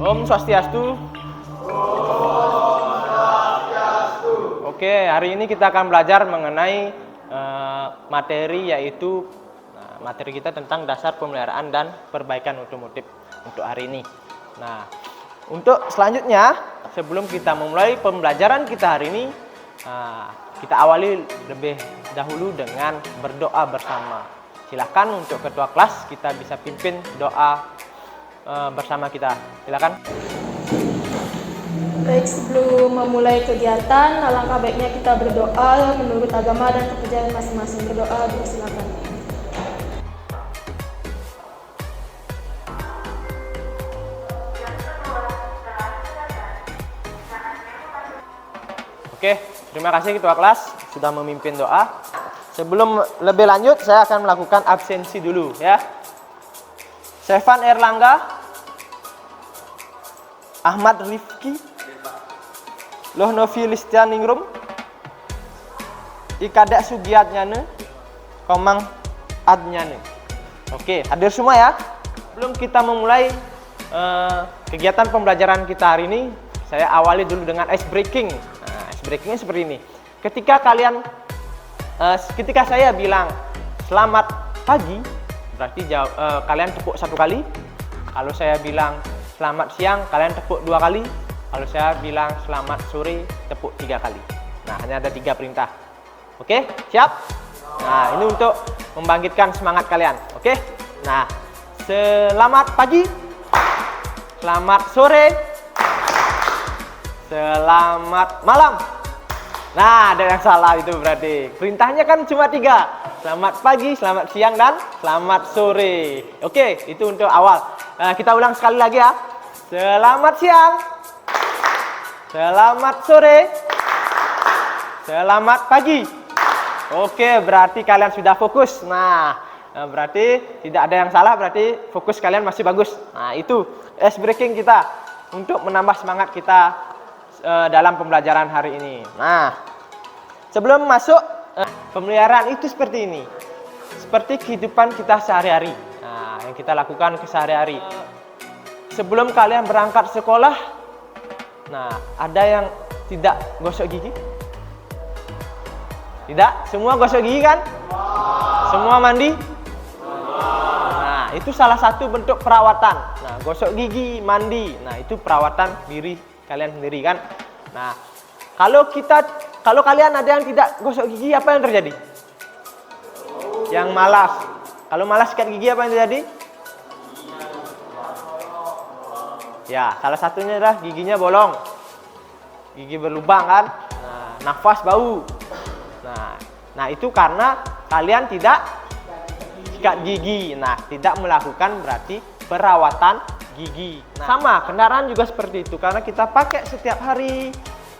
Om Swastiastu. Oke, hari ini kita akan belajar mengenai materi, yaitu materi kita tentang dasar pemeliharaan dan perbaikan otomotif untuk hari ini. Nah, untuk selanjutnya, sebelum kita memulai pembelajaran kita hari ini, kita awali lebih dahulu dengan berdoa bersama. Silakan untuk ketua kelas kita bisa pimpin doa bersama kita. Silakan. Baik, sebelum memulai kegiatan, alangkah baiknya kita berdoa menurut agama dan kepercayaan masing-masing. Berdoa dulu, silakan. Oke, terima kasih ketua kelas sudah memimpin doa. Sebelum lebih lanjut, saya akan melakukan absensi dulu ya. Stefan Erlangga, Ahmad Rifki, Lohnovi Listianingrum, Ikadek Sugiatnyane, Komang Adnyane. Oke, hadir semua ya. Sebelum kita memulai kegiatan pembelajaran kita hari ini, saya awali dulu dengan ice breaking. Nah, ice breakingnya seperti ini. Ketika saya bilang selamat pagi, berarti kalian tepuk satu kali. Kalau saya bilang selamat siang, kalian tepuk dua kali. Kalau saya bilang selamat sore, tepuk 3 kali. Nah, hanya ada 3 perintah. Oke, siap? Nah, ini untuk membangkitkan semangat kalian. Oke? Nah, selamat pagi, selamat sore, selamat malam. Nah, ada yang salah itu berarti. Perintahnya kan cuma 3. Selamat pagi, selamat siang, dan selamat sore. Oke, itu untuk awal. Kita ulang sekali lagi ya. Selamat siang, selamat sore, selamat pagi. Oke, berarti kalian sudah fokus. Nah, berarti tidak ada yang salah, berarti fokus kalian masih bagus. Nah, itu ice breaking kita untuk menambah semangat kita dalam pembelajaran hari ini. Nah, sebelum masuk, pemeliharaan itu seperti ini. Seperti kehidupan kita sehari-hari. Nah, yang kita lakukan ke sehari-hari. Sebelum kalian berangkat sekolah, nah, ada yang tidak gosok gigi? Tidak? Semua gosok gigi kan? Semua mandi? Nah, itu salah satu bentuk perawatan. Nah, gosok gigi, mandi. Nah, itu perawatan diri kalian sendiri kan? Nah, kalau kalian ada yang tidak gosok gigi, apa yang terjadi? Yang malas. Kalau malas sikat gigi, apa yang terjadi? Ya, salah satunya adalah giginya bolong. Gigi berlubang kan? Nah, nafas bau. Nah, itu karena kalian tidak sikat gigi. Nah, tidak melakukan berarti perawatan gigi. Nah, sama, kendaraan juga seperti itu. Karena kita pakai setiap hari,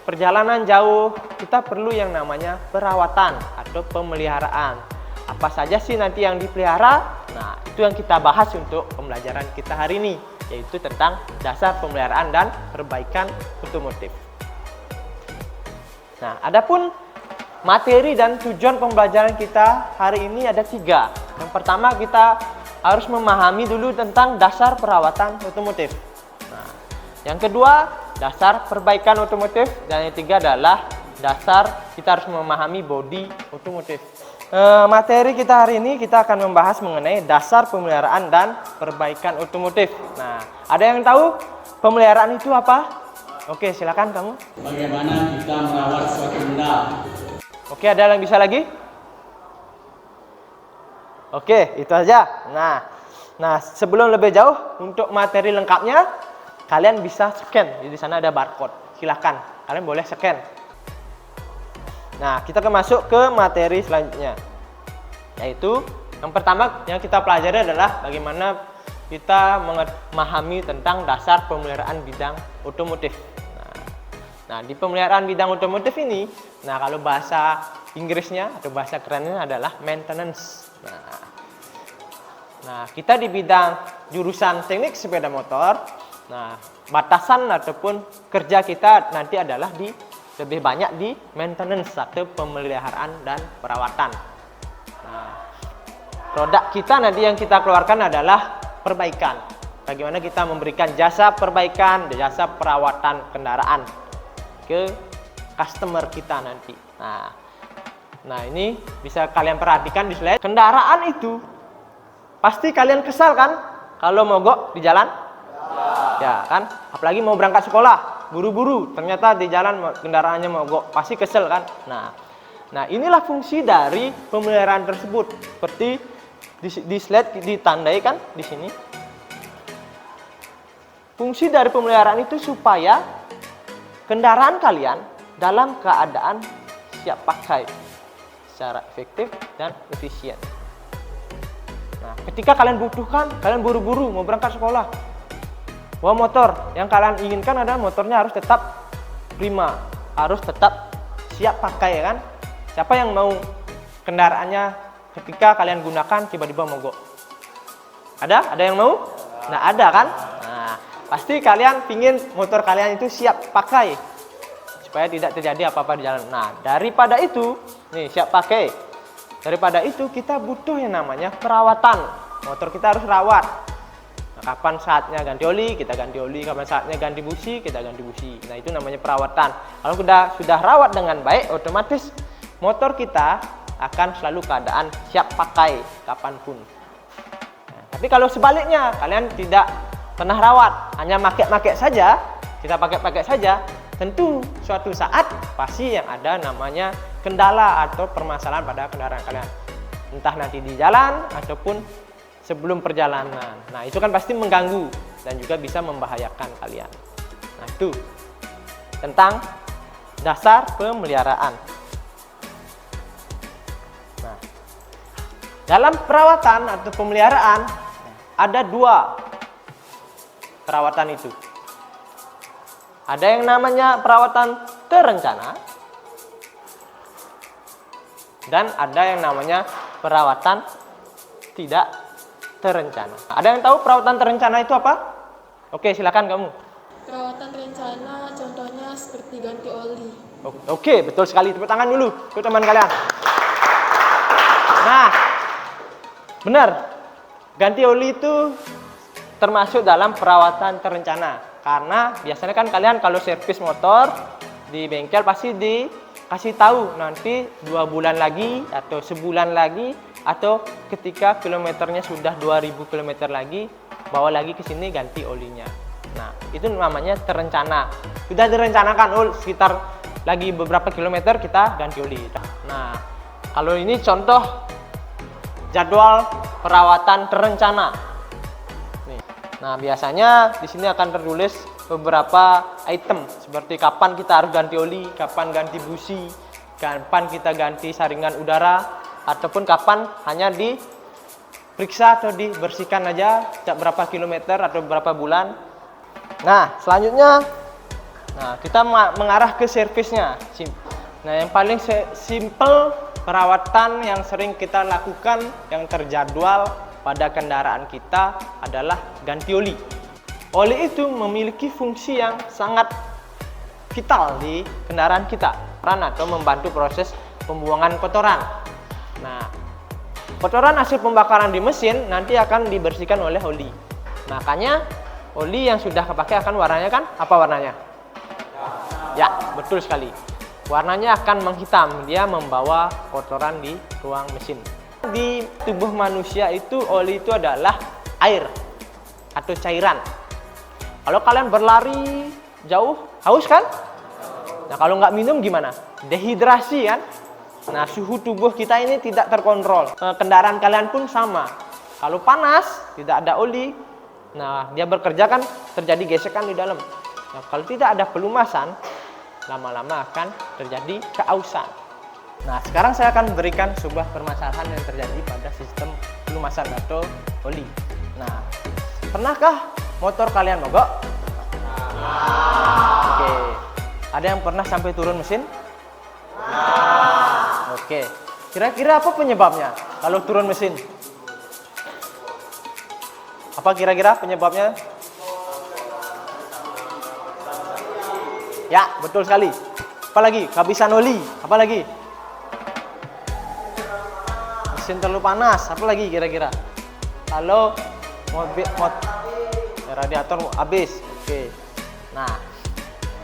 perjalanan jauh, kita perlu yang namanya perawatan atau pemeliharaan. Apa saja sih nanti yang dipelihara? Nah, itu yang kita bahas untuk pembelajaran kita hari ini, yaitu tentang dasar pemeliharaan dan perbaikan otomotif. Nah, adapun materi dan tujuan pembelajaran kita hari ini ada 3. Yang pertama, kita harus memahami dulu tentang dasar perawatan otomotif. Nah, yang kedua, dasar perbaikan otomotif, dan yang ketiga adalah dasar kita harus memahami bodi otomotif. Materi kita hari ini kita akan membahas mengenai dasar pemeliharaan dan perbaikan otomotif. Nah, ada yang tahu pemeliharaan itu apa? Oke, silakan kamu. Bagaimana kita merawat suatu benda? Oke, ada yang bisa lagi? Oke, itu aja. Nah, sebelum lebih jauh, untuk materi lengkapnya, kalian bisa scan. Di sana ada barcode. Silakan, kalian boleh scan. Nah, kita akan masuk ke materi selanjutnya. Yaitu, yang pertama yang kita pelajari adalah bagaimana kita memahami tentang dasar pemeliharaan bidang otomotif. Nah, di pemeliharaan bidang otomotif ini, nah, kalau bahasa Inggrisnya atau bahasa kerennya adalah maintenance. Nah, kita di bidang jurusan teknik sepeda motor, nah, batasan ataupun kerja kita nanti adalah lebih banyak di maintenance atau pemeliharaan dan perawatan. Nah, produk kita nanti yang kita keluarkan adalah perbaikan. bagaimana kita memberikan jasa perbaikan, jasa perawatan kendaraan ke customer kita nanti. Nah ini bisa kalian perhatikan di slide. Kendaraan itu pasti kalian kesal kan kalau mogok di jalan? Ya kan? Apalagi mau berangkat sekolah, buru-buru, ternyata di jalan kendaraannya mogok, pasti kesel kan? Nah inilah fungsi dari pemeliharaan tersebut. Seperti di slide ditandai kan di sini. Fungsi dari pemeliharaan itu supaya kendaraan kalian dalam keadaan siap pakai secara efektif dan efisien. Nah, ketika kalian butuhkan, kalian buru-buru mau berangkat sekolah, bawa motor, yang kalian inginkan adalah motornya harus tetap prima, harus tetap siap pakai, ya kan? Siapa yang mau kendaraannya ketika kalian gunakan tiba-tiba mogok? Ada? Ada yang mau? Nggak ada kan? Nah, pasti kalian pingin motor kalian itu siap pakai supaya tidak terjadi apa-apa di jalan. Nah, daripada itu, nih siap pakai. Daripada itu kita butuh yang namanya perawatan. Motor kita harus rawat. Nah, kapan saatnya ganti oli, kita ganti oli. Kapan saatnya ganti busi, kita ganti busi. Nah, itu namanya perawatan. Kalau sudah rawat dengan baik, otomatis motor kita akan selalu keadaan siap pakai kapanpun. Nah, tapi kalau sebaliknya, kalian tidak pernah rawat, hanya pakai saja, kita pakai saja, tentu suatu saat pasti yang ada namanya kendala atau permasalahan pada kendaraan kalian. Entah nanti di jalan ataupun sebelum perjalanan. Nah, itu kan pasti mengganggu dan juga bisa membahayakan kalian. Nah, itu tentang dasar pemeliharaan. Nah, dalam perawatan atau pemeliharaan ada dua perawatan itu. Ada yang namanya perawatan terencana dan ada yang namanya perawatan tidak terencana. Ada yang tahu perawatan terencana itu apa? Oke, silakan kamu. Perawatan terencana contohnya seperti ganti oli. Oke, betul sekali. Tepuk tangan dulu ke teman kalian. Nah, benar. Ganti oli itu termasuk dalam perawatan terencana. Karena biasanya kan kalian kalau servis motor di bengkel pasti dikasih tahu nanti 2 bulan lagi atau sebulan lagi atau ketika kilometernya sudah 2000 km lagi bawa lagi ke sini ganti olinya. Nah, itu namanya terencana. Sudah direncanakan sekitar lagi beberapa kilometer kita ganti oli. Nah, kalau ini contoh jadwal perawatan terencana. Nah, biasanya di sini akan tertulis beberapa item seperti kapan kita harus ganti oli, kapan ganti busi, kapan kita ganti saringan udara, ataupun kapan hanya diperiksa atau dibersihkan aja setiap berapa kilometer atau berapa bulan. Nah, selanjutnya kita mengarah ke servisnya. Nah, yang paling simple perawatan yang sering kita lakukan yang terjadwal pada kendaraan kita adalah ganti oli. Oli itu memiliki fungsi yang sangat vital di kendaraan kita, atau membantu proses pembuangan kotoran. Nah, kotoran hasil pembakaran di mesin nanti akan dibersihkan oleh oli. Makanya oli yang sudah kepakai akan warnanya kan apa warnanya? Ya, betul sekali. Warnanya akan menghitam, dia membawa kotoran di ruang mesin. Di tubuh manusia itu oli itu adalah air atau cairan. Kalau kalian berlari jauh, haus kan? Nah, kalau nggak minum gimana? Dehidrasi kan? Nah, suhu tubuh kita ini tidak terkontrol. Kendaraan kalian pun sama. Kalau panas, tidak ada oli, nah dia bekerja kan terjadi gesekan di dalam. Nah, kalau tidak ada pelumasan, lama-lama akan terjadi keausan. Nah, sekarang saya akan berikan sebuah permasalahan yang terjadi pada sistem pelumasan atau oli. Nah, pernahkah motor kalian mogok? Oke. Ada yang pernah sampai turun mesin? Oke. Kira-kira apa penyebabnya kalau turun mesin? Apa kira-kira penyebabnya? Ya, betul sekali. Apa lagi? Kehabisan oli. Apa lagi? Mesin terlalu panas. Apa lagi kira-kira? Kalau radiator habis. Oke. Nah,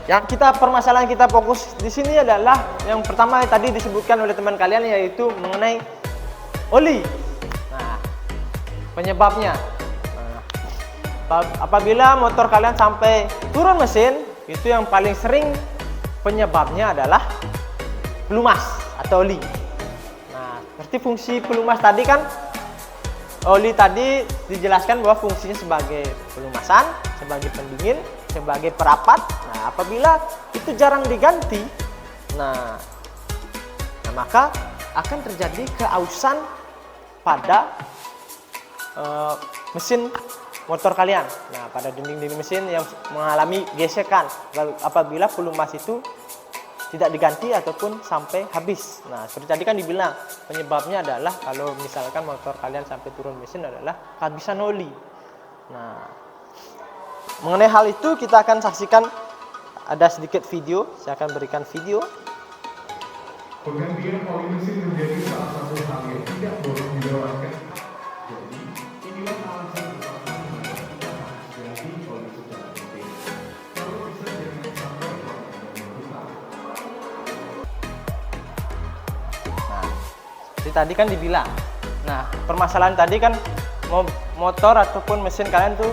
yang permasalahan kita fokus di sini adalah yang pertama yang tadi disebutkan oleh teman kalian, yaitu mengenai oli. Nah, penyebabnya. Nah, apabila motor kalian sampai turun mesin, itu yang paling sering penyebabnya adalah pelumas atau oli. Nah, seperti fungsi pelumas tadi kan, oli tadi dijelaskan bahwa fungsinya sebagai pelumasan, sebagai pendingin, sebagai perapat. Nah, apabila itu jarang diganti, nah maka akan terjadi keausan pada mesin motor kalian. Nah, pada dinding-dinding mesin yang mengalami gesekan apabila pelumas itu tidak diganti ataupun sampai habis. Nah, seperti tadi kan dibilang penyebabnya adalah kalau misalkan motor kalian sampai turun mesin adalah kehabisan oli. Nah, mengenai hal itu kita akan saksikan ada sedikit video. Saya akan berikan video. Penggantian oli mesin menjadi salah satu hal yang tidak boleh dilewatkan. Jadi, inilah alasan utama mengapa kita harus ganti oli secara rutin. Kalau bisa jangan sampai melakukan. Nah, seperti tadi kan dibilang. Nah, permasalahan tadi kan motor ataupun mesin kalian tuh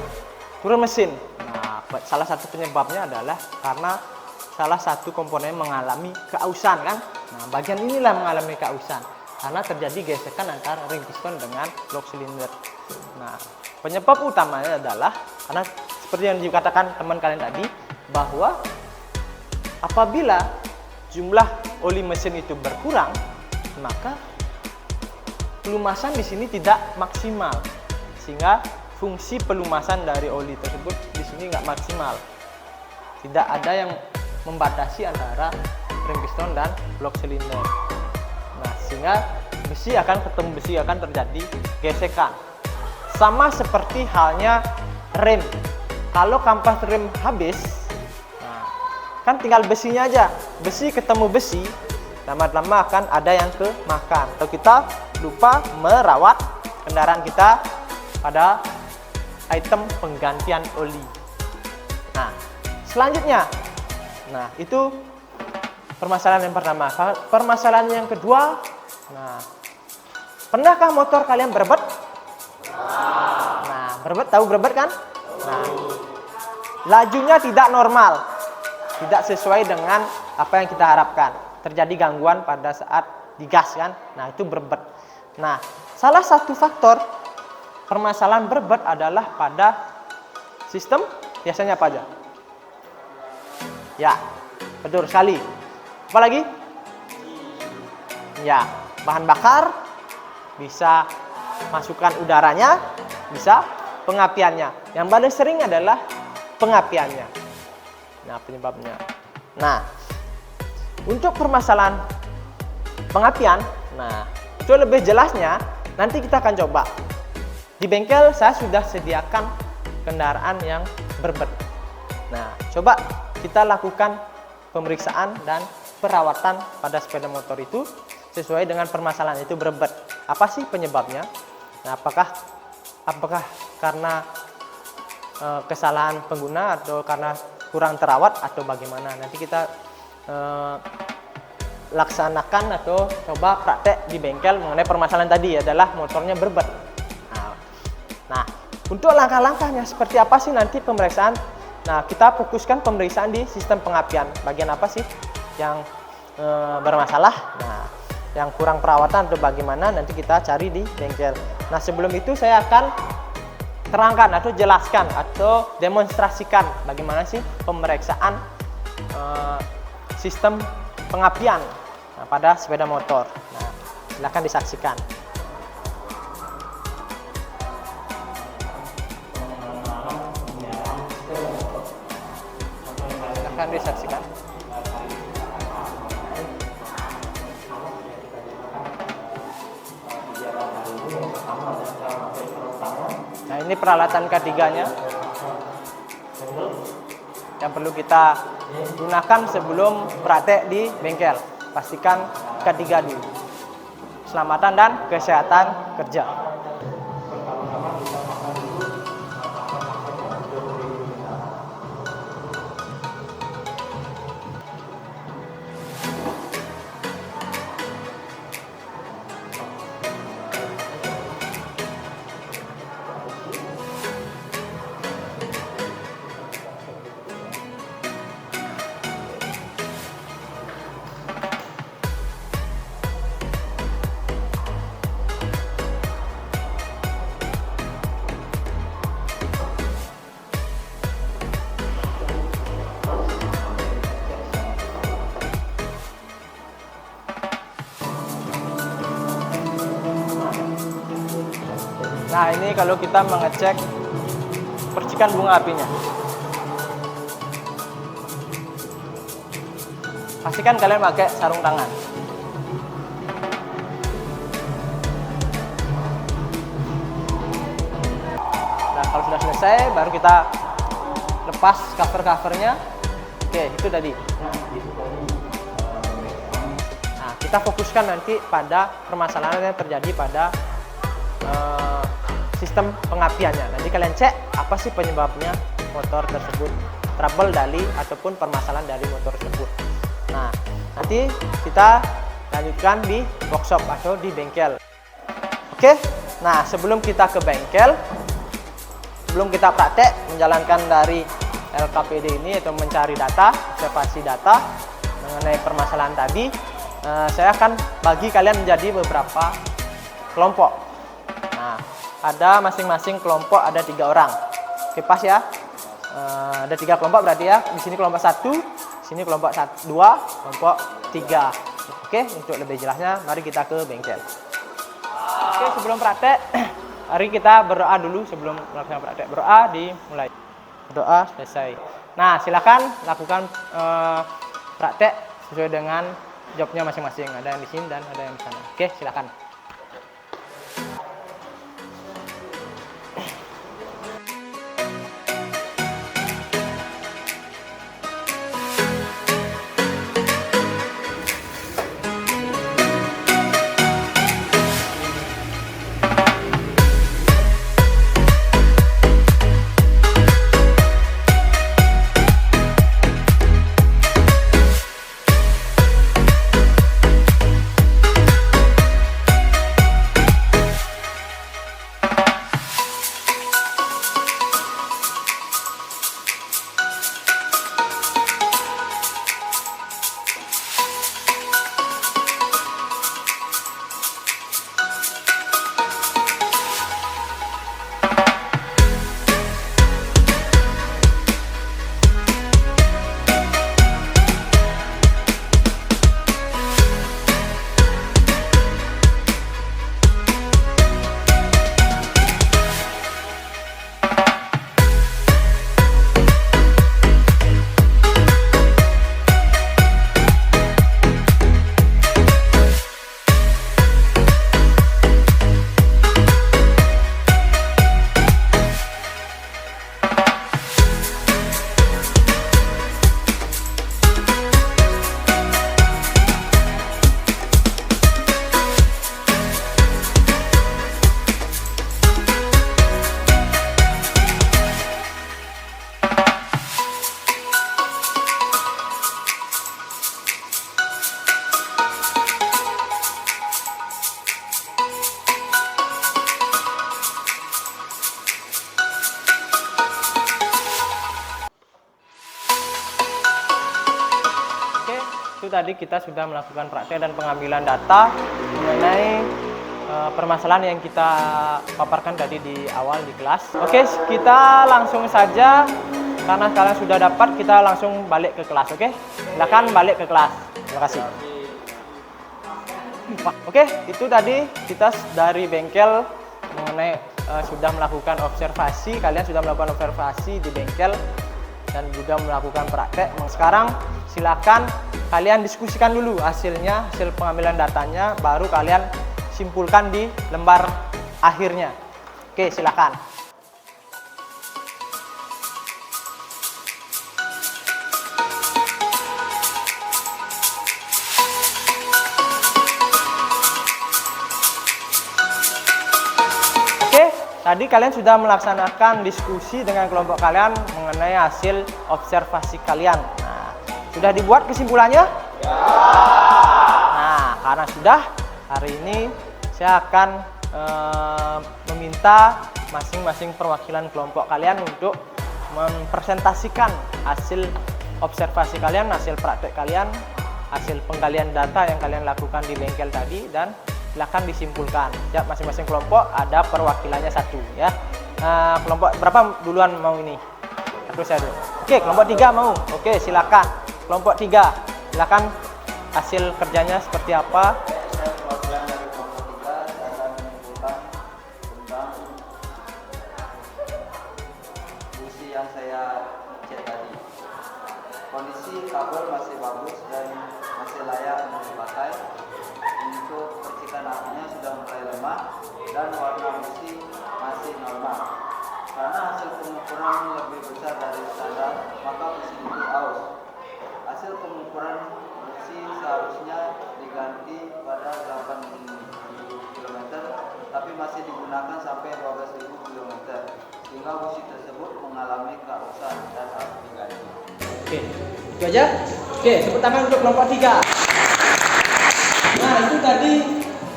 turun mesin. Nah, salah satu penyebabnya adalah karena salah satu komponen mengalami keausan kan. Nah, bagian inilah mengalami keausan karena terjadi gesekan antara ring piston dengan blok silinder. Nah, penyebab utamanya adalah karena seperti yang dikatakan teman kalian tadi, bahwa apabila jumlah oli mesin itu berkurang, maka pelumasan di sini tidak maksimal, sehingga fungsi pelumasan dari oli tersebut di sini nggak maksimal. Tidak ada yang membatasi antara ring piston dan blok silinder. Nah, sehingga besi akan ketemu besi, akan terjadi gesekan. Sama seperti halnya rem. Kalau kampas rem habis, nah, kan tinggal besinya aja. Besi ketemu besi, lama-lama akan ada yang kemakan. Atau kita lupa merawat kendaraan kita pada item penggantian oli. Nah, selanjutnya, nah itu permasalahan yang pertama. Permasalahan yang kedua, nah, pernahkah motor kalian berebet? Nah, berebet, tahu berebet kan? Nah, lajunya tidak normal, tidak sesuai dengan apa yang kita harapkan. Terjadi gangguan pada saat digas kan? Nah, itu berebet. Nah, salah satu faktor permasalahan berebet adalah pada sistem, biasanya apa aja? Ya, betul sekali. Apalagi? Ya, bahan bakar, bisa masukkan udaranya, bisa pengapiannya. Yang paling sering adalah pengapiannya. Nah, penyebabnya. Nah, untuk permasalahan pengapian, nah, itu lebih jelasnya nanti kita akan coba. Di bengkel saya sudah sediakan kendaraan yang berebet. Nah, coba kita lakukan pemeriksaan dan perawatan pada sepeda motor itu sesuai dengan permasalahan itu berebet. Apa sih penyebabnya? Nah, apakah karena kesalahan pengguna atau karena kurang terawat atau bagaimana? Nanti kita laksanakan atau coba praktek di bengkel mengenai permasalahan tadi adalah motornya berebet. Nah, untuk langkah-langkahnya seperti apa sih nanti pemeriksaan? Nah, kita fokuskan pemeriksaan di sistem pengapian. Bagian apa sih yang bermasalah? Nah, yang kurang perawatan atau bagaimana nanti kita cari di bengkel. Nah, sebelum itu saya akan terangkan atau jelaskan atau demonstrasikan bagaimana sih pemeriksaan sistem pengapian pada sepeda motor. Nah, silakan disaksikan. Silakan disaksikan. Nah, ini peralatan K3-nya yang perlu kita gunakan sebelum praktek di bengkel. Pastikan K3 dulu. Keselamatan dan kesehatan kerja. Nah, ini kalau kita mengecek percikan bunga apinya. Pastikan kalian pakai sarung tangan. Nah, kalau sudah selesai, baru kita lepas cover-covernya. Oke, itu tadi. Nah, kita fokuskan nanti pada permasalahan yang terjadi pada sistem pengapiannya. Nanti kalian cek apa sih penyebabnya motor tersebut trouble dari ataupun permasalahan dari motor tersebut. Nah, nanti kita lanjutkan di workshop atau di bengkel. Oke, nah sebelum kita ke bengkel, sebelum kita praktek menjalankan dari LKPD ini atau mencari data, observasi data mengenai permasalahan tadi, saya akan bagi kalian menjadi beberapa kelompok. Nah, ada masing-masing kelompok ada 3 orang. Oke, pas ya. Ada 3 kelompok berarti ya. Di sini kelompok 1, di sini kelompok 2, kelompok 3. Oke, untuk lebih jelasnya mari kita ke bengkel. Oke, sebelum praktek, mari kita berdoa dulu sebelum melakukan praktek. Berdoa dimulai. Berdoa selesai. Nah, silakan lakukan praktek sesuai dengan jobnya masing-masing. Ada yang di sini dan ada yang di sana. Oke, silakan. Itu tadi kita sudah melakukan praktek dan pengambilan data mengenai permasalahan yang kita paparkan tadi di awal di kelas. Oke, kita langsung saja karena kalian sudah dapat, kita langsung balik ke kelas. Oke, silakan balik ke kelas. Terima kasih. Oke, itu tadi kita dari bengkel mengenai sudah melakukan observasi. Kalian sudah melakukan observasi di bengkel dan juga melakukan praktek. Sekarang silakan kalian diskusikan dulu hasilnya, hasil pengambilan datanya, baru kalian simpulkan di lembar akhirnya. Oke, silakan. Oke, tadi kalian sudah melaksanakan diskusi dengan kelompok kalian mengenai hasil observasi kalian. Sudah dibuat kesimpulannya? Ya. Nah, karena sudah, hari ini saya akan meminta masing-masing perwakilan kelompok kalian untuk mempresentasikan hasil observasi kalian, hasil praktek kalian, hasil penggalian data yang kalian lakukan di bengkel tadi, dan silakan disimpulkan. Ya, masing-masing kelompok ada perwakilannya satu ya. Kelompok berapa duluan mau ini? Terus saya dulu. Oke, kelompok 3 mau. Oke, silakan. Kelompok 3, silakan hasil kerjanya seperti apa. Saya perwakilan dari kelompok 3 akan menyimpulkan tentang masih bagus dan masih layak untuk dipakai. Untuk percikan apinya sudah mulai lemah dan warna besi masih normal. Karena hasil pengukuran lebih besar dari standar, maka besi itu aus. Hasil pengukuran besi seharusnya diganti pada 8.000 km, tapi masih digunakan sampai 12.000 km, sehingga besi tersebut mengalami kerusakan dan harus diganti. Oke, itu aja. Oke, tepuk tangan untuk kelompok 3. Nah, itu tadi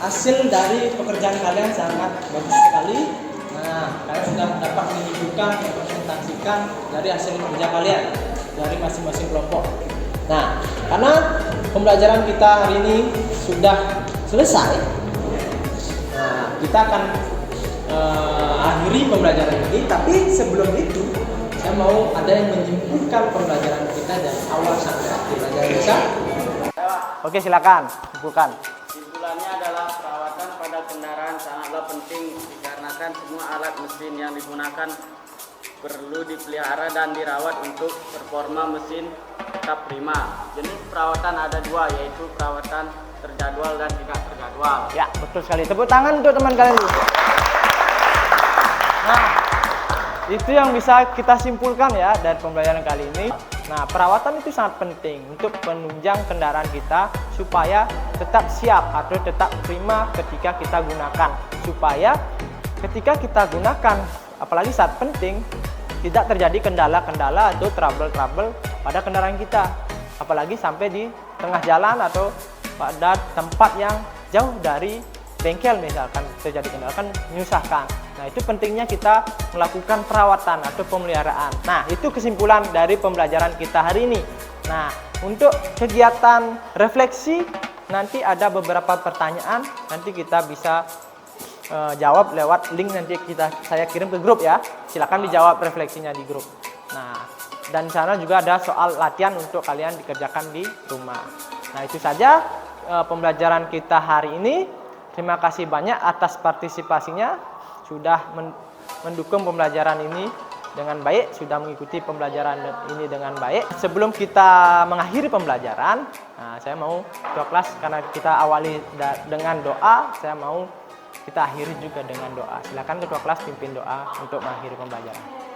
hasil dari pekerjaan kalian sangat bagus sekali. Nah, kalian sudah dapat menunjukkan, mempresentasikan dari hasil kerja kalian dari masing-masing kelompok. Nah, karena pembelajaran kita hari ini sudah selesai, nah, kita akan akhiri pembelajaran ini. Tapi sebelum itu, saya mau ada yang menyimpulkan pembelajaran kita dari awal sampai akhir. Ada yang bisa? Oke, silakan simpulkan. Simpulannya adalah perawatan pada kendaraan sangatlah penting dikarenakan semua alat mesin yang digunakan perlu dipelihara dan dirawat untuk performa mesin tetap prima. Jenis perawatan ada dua, yaitu perawatan terjadwal dan tidak terjadwal. Ya, betul sekali. Tepuk tangan untuk teman kalian dulu. Nah, itu yang bisa kita simpulkan ya dari pembelajaran kali ini. Nah, perawatan itu sangat penting untuk menunjang kendaraan kita supaya tetap siap atau tetap prima ketika kita gunakan. Supaya ketika kita gunakan, apalagi saat penting, tidak terjadi kendala-kendala atau trouble-trouble pada kendaraan kita. Apalagi sampai di tengah jalan atau pada tempat yang jauh dari bengkel misalkan terjadi kendala, kan menyusahkan. Nah, itu pentingnya kita melakukan perawatan atau pemeliharaan. Nah, itu kesimpulan dari pembelajaran kita hari ini. Nah, untuk kegiatan refleksi nanti ada beberapa pertanyaan, nanti kita bisa jawab lewat link nanti saya kirim ke grup ya. Silakan dijawab refleksinya di grup. Nah, dan di sana juga ada soal latihan untuk kalian dikerjakan di rumah. Nah, itu saja pembelajaran kita hari ini. Terima kasih banyak atas partisipasinya, sudah mendukung pembelajaran ini dengan baik, sudah mengikuti pembelajaran ini dengan baik. Sebelum kita mengakhiri pembelajaran, nah, saya mau ketua kelas, karena kita awali dengan doa, saya mau kita akhiri juga dengan doa. Silakan ketua kelas pimpin doa untuk mengakhiri pembelajaran.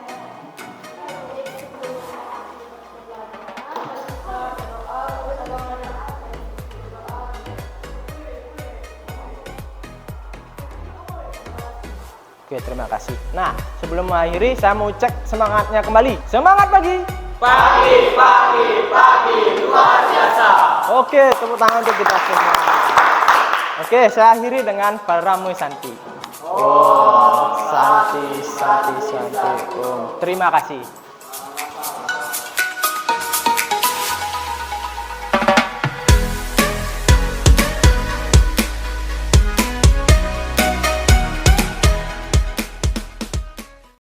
Oke, terima kasih. Nah, sebelum mengakhiri, saya mau cek semangatnya kembali. Semangat pagi! Pagi, pagi, pagi, luar biasa. Oke, tepuk tangan untuk kita semua. Oke, saya akhiri dengan Paramo Santi. Om Santi, Santi, Santi. Om. Terima kasih.